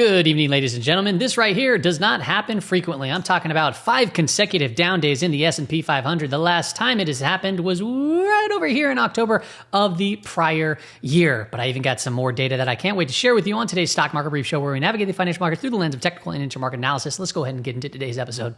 Good evening, ladies and gentlemen. This right here does not happen frequently. I'm talking about 5 consecutive down days in the S&P 500. The last time it has happened was right over here in October of the prior year. But I even got some more data that I can't wait to share with you on today's Stock Market Brief Show, where we navigate the financial market through the lens of technical and intermarket analysis. Let's go ahead and get into today's episode.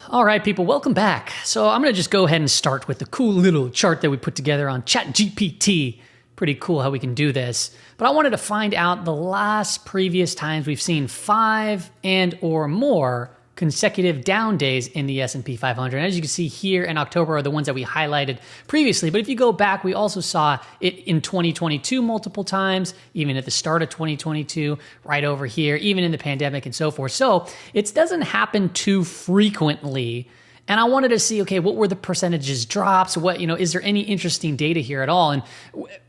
All right, people, welcome back. So I'm going to just go ahead and start with the cool little chart that we put together on ChatGPT. Pretty cool how we can do this. But I wanted to find out the previous times we've seen 5 and or more consecutive down days in the S&P 500. And as you can see here in October are the ones that we highlighted previously. But if you go back, we also saw it in 2022 multiple times, even at the start of 2022, right over here, even in the pandemic and so forth. So it doesn't happen too frequently. And I wanted to see, okay, what were the percentages drops? Is there any interesting data here at all? And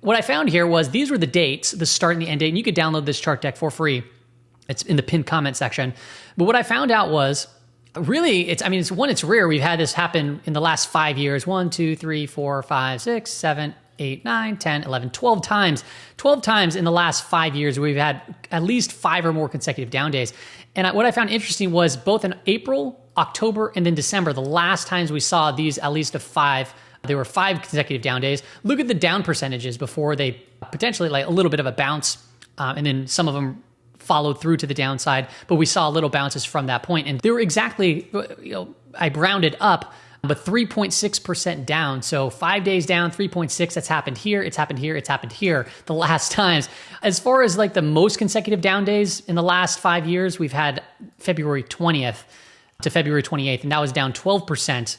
what I found here was these were the dates, the start and the end date. And you could download this chart deck for free. It's in the pinned comment section. But what I found out was really, it's rare. We've had this happen in the last 5 years. 1, 2, 3, 4, 5, 6, 7, 8, 9, 10, 11, 12 times. 12 times in the last 5 years, we've had at least 5 or more consecutive down days. And what I found interesting was both in April, October, and then December, the last times we saw these at least of 5, there were 5 consecutive down days. Look at the down percentages before they potentially like a little bit of a bounce, and then some of them followed through to the downside, but we saw little bounces from that point. And they were exactly, I rounded up, but 3.6% down. So 5 days down, 3.6, that's happened here, it's happened here, it's happened here the last times. As far as like the most consecutive down days in the last 5 years, we've had February 20th to February 28th, and that was down 12%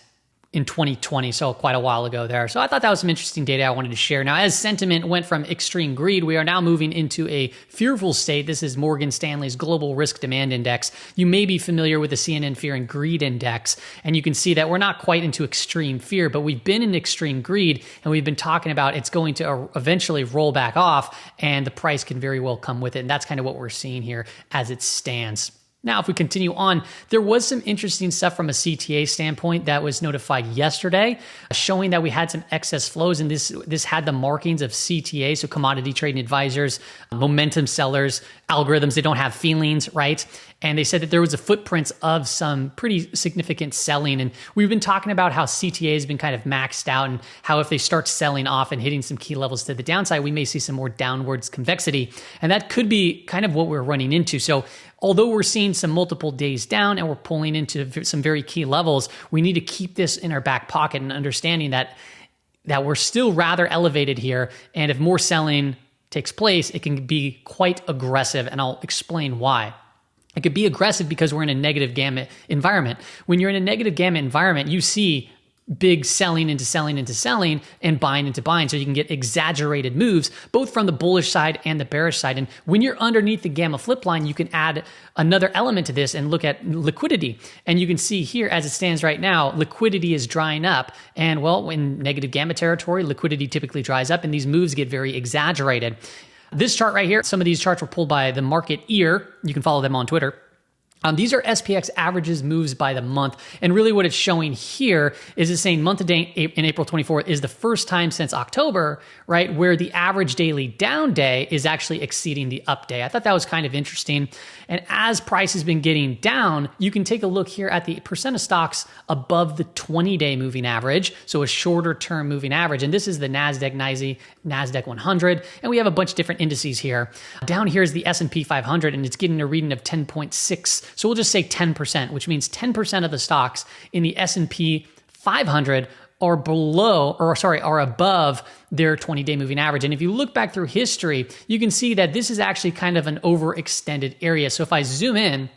in 2020, so quite a while ago there. So I thought that was some interesting data I wanted to share. Now, as sentiment went from extreme greed, we are now moving into a fearful state. This is Morgan Stanley's Global Risk Demand Index. You may be familiar with the CNN Fear and Greed Index, and you can see that we're not quite into extreme fear, but we've been in extreme greed, and we've been talking about it's going to eventually roll back off, and the price can very well come with it. And that's kind of what we're seeing here as it stands. Now, if we continue on, there was some interesting stuff from a CTA standpoint that was notified yesterday, showing that we had some excess flows, and this had the markings of CTA, so commodity trading advisors, momentum sellers, algorithms. They don't have feelings, right? And they said that there was a footprint of some pretty significant selling. And we've been talking about how CTA has been kind of maxed out, and how if they start selling off and hitting some key levels to the downside, we may see some more downwards convexity. And that could be kind of what we're running into. So although we're seeing some multiple days down and we're pulling into some very key levels, we need to keep this in our back pocket and understanding that we're still rather elevated here. And if more selling takes place, it can be quite aggressive. And I'll explain why. It could be aggressive because we're in a negative gamma environment. When you're in a negative gamma environment, you see big selling into selling into selling and buying into buying. So you can get exaggerated moves, both from the bullish side and the bearish side. And when you're underneath the gamma flip line, you can add another element to this and look at liquidity. And you can see here, as it stands right now, liquidity is drying up. And well, in negative gamma territory, liquidity typically dries up and these moves get very exaggerated. This chart right here, some of these charts were pulled by the Market Ear. You can follow them on Twitter. These are SPX averages moves by the month. And really what it's showing here is it's saying month to date in April 24th is the first time since October, right, where the average daily down day is actually exceeding the up day. I thought that was kind of interesting. And as price has been getting down, you can take a look here at the percent of stocks above the 20-day moving average, so a shorter term moving average. And this is the NASDAQ 100, and we have a bunch of different indices here. Down here is the S&P 500, and it's getting a reading of 10.6. So we'll just say 10%, which means 10% of the stocks in the S&P 500 are above their 20-day moving average. And if you look back through history, you can see that this is actually kind of an overextended area. So if I zoom in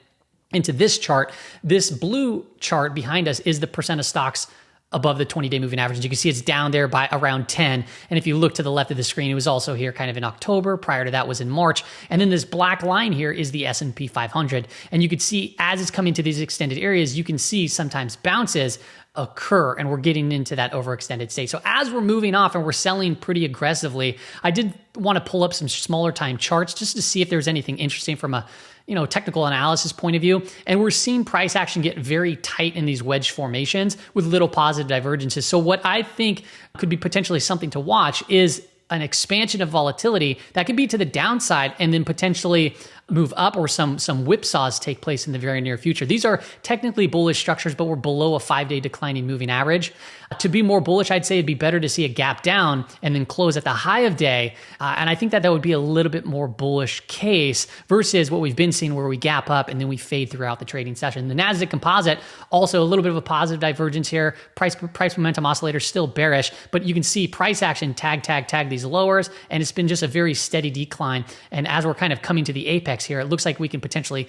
into this chart, this blue chart behind us is the percent of stocks above the 20-day moving average. And you can see it's down there by around 10. And if you look to the left of the screen, it was also here kind of in October. Prior to that was in March. And then this black line here is the S&P 500. And you could see as it's coming to these extended areas, you can see sometimes bounces occur, and we're getting into that overextended state. So as we're moving off and we're selling pretty aggressively, I did want to pull up some smaller time charts just to see if there's anything interesting from a technical analysis point of view. And we're seeing price action get very tight in these wedge formations with little positive divergences. So what I think could be potentially something to watch is an expansion of volatility that could be to the downside and then potentially move up, or some whipsaws take place in the very near future. These are technically bullish structures, but we're below a 5-day declining moving average. To be more bullish, I'd say it'd be better to see a gap down and then close at the high of day. And I think that would be a little bit more bullish case versus what we've been seeing where we gap up and then we fade throughout the trading session. The Nasdaq Composite, also a little bit of a positive divergence here. Price momentum oscillator still bearish, but you can see price action tag these lowers, and it's been just a very steady decline. And as we're kind of coming to the apex here, it looks like we can potentially,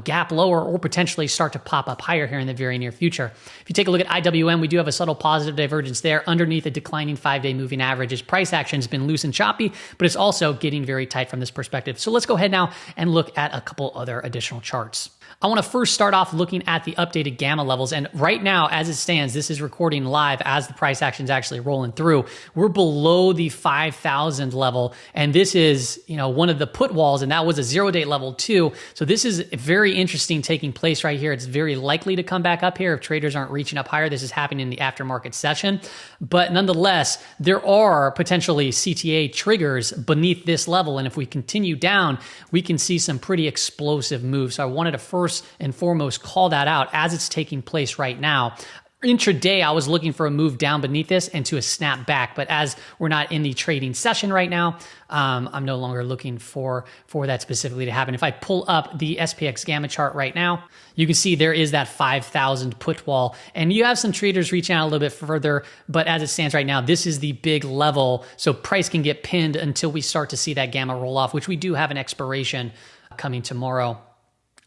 gap lower or potentially start to pop up higher here in the very near future. If you take a look at IWM, we do have a subtle positive divergence there underneath a declining 5-day moving average. As price action has been loose and choppy, but it's also getting very tight from this perspective. So let's go ahead now and look at a couple other additional charts. I want to first start off looking at the updated gamma levels. And right now, as it stands, this is recording live as the price action is actually rolling through. We're below the 5,000 level. And this is, one of the put walls, and that was a 0-day level too. So this is very interesting taking place right here. It's very likely to come back up here if traders aren't reaching up higher. This is happening in the aftermarket session. But nonetheless, there are potentially CTA triggers beneath this level. And if we continue down, we can see some pretty explosive moves. So I wanted to first and foremost call that out as it's taking place right now. Intraday, I was looking for a move down beneath this and to a snap back, but as we're not in the trading session right now, I'm no longer looking for that specifically to happen. If I pull up the SPX gamma chart right now, you can see there is that 5,000 put wall, and you have some traders reaching out a little bit further, but as it stands right now, this is the big level, so price can get pinned until we start to see that gamma roll off, which we do have an expiration coming tomorrow.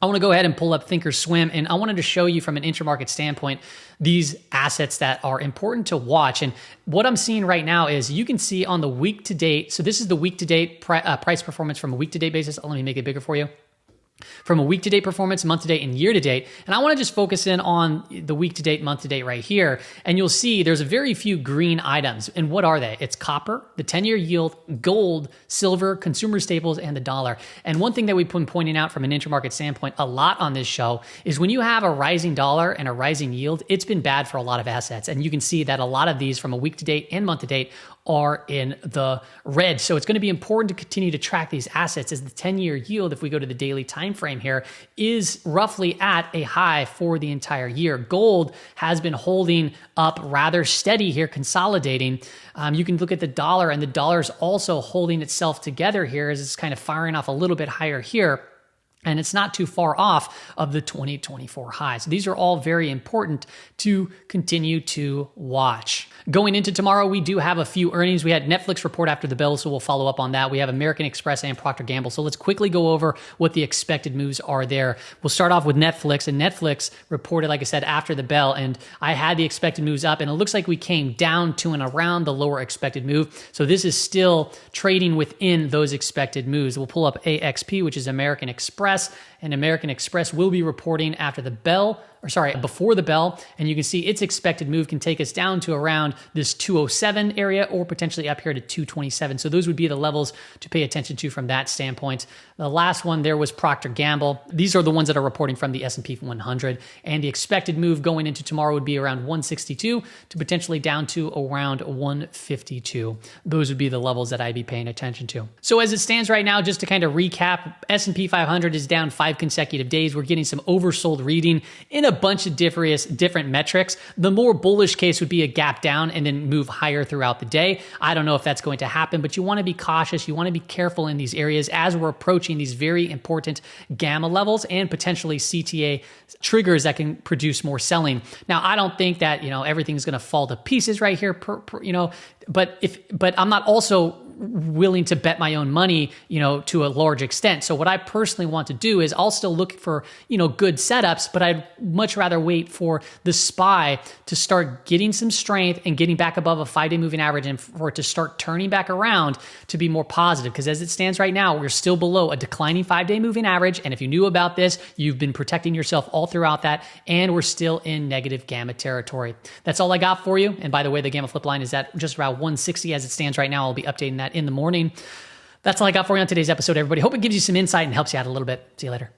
I want to go ahead and pull up Thinkorswim, and I wanted to show you from an Intermarket standpoint these assets that are important to watch. And what I'm seeing right now is you can see on the week to date. So this is the week to date price performance from a week to date basis. Let me make it bigger for you. From a week-to-date performance, month-to-date, and year-to-date. And I want to just focus in on the week-to-date, month-to-date right here. And you'll see there's a very few green items. And what are they? It's copper, the 10-year yield, gold, silver, consumer staples, and the dollar. And one thing that we've been pointing out from an Intermarket standpoint a lot on this show is when you have a rising dollar and a rising yield, it's been bad for a lot of assets. And you can see that a lot of these from a week-to-date and month-to-date are in the red. So it's going to be important to continue to track these assets as the 10-year yield, if we go to the daily time frame here, is roughly at a high for the entire year. Gold has been holding up rather steady here, consolidating. You can look at the dollar, and the dollar is also holding itself together here as it's kind of firing off a little bit higher here. And it's not too far off of the 2024 high. So these are all very important to continue to watch. Going into tomorrow, we do have a few earnings. We had Netflix report after the bell, so we'll follow up on that. We have American Express and Procter & Gamble. So let's quickly go over what the expected moves are there. We'll start off with Netflix, and Netflix reported, like I said, after the bell, and I had the expected moves up, and it looks like we came down to and around the lower expected move. So this is still trading within those expected moves. We'll pull up AXP, which is American Express, and American Express will be reporting after the bell, before the bell, and you can see its expected move can take us down to around this 207 area or potentially up here to 227. So those would be the levels to pay attention to from that standpoint. The last one there was Procter & Gamble. These are the ones that are reporting from the S&P 100, and the expected move going into tomorrow would be around 162 to potentially down to around 152. Those would be the levels that I'd be paying attention to. So as it stands right now, just to kind of recap, S&P 500 is down 5 consecutive days. We're getting some oversold reading in a bunch of different metrics. The more bullish case would be a gap down and then move higher throughout the day. I don't know if that's going to happen, but you want to be cautious. You want to be careful in these areas as we're approaching these very important gamma levels and potentially CTA triggers that can produce more selling. Now, I don't think that, everything's going to fall to pieces right here, but I'm not also willing to bet my own money, to a large extent. So what I personally want to do is I'll still look for, good setups, but I'd much rather wait for the SPY to start getting some strength and getting back above a 5-day moving average and for it to start turning back around to be more positive. Because as it stands right now, we're still below a declining 5-day moving average. And if you knew about this, you've been protecting yourself all throughout that, and we're still in negative gamma territory. That's all I got for you. And by the way, the gamma flip line is at just around 160 as it stands right now. I'll be updating that in the morning. That's all I got for you on today's episode, everybody. Hope it gives you some insight and helps you out a little bit. See you later.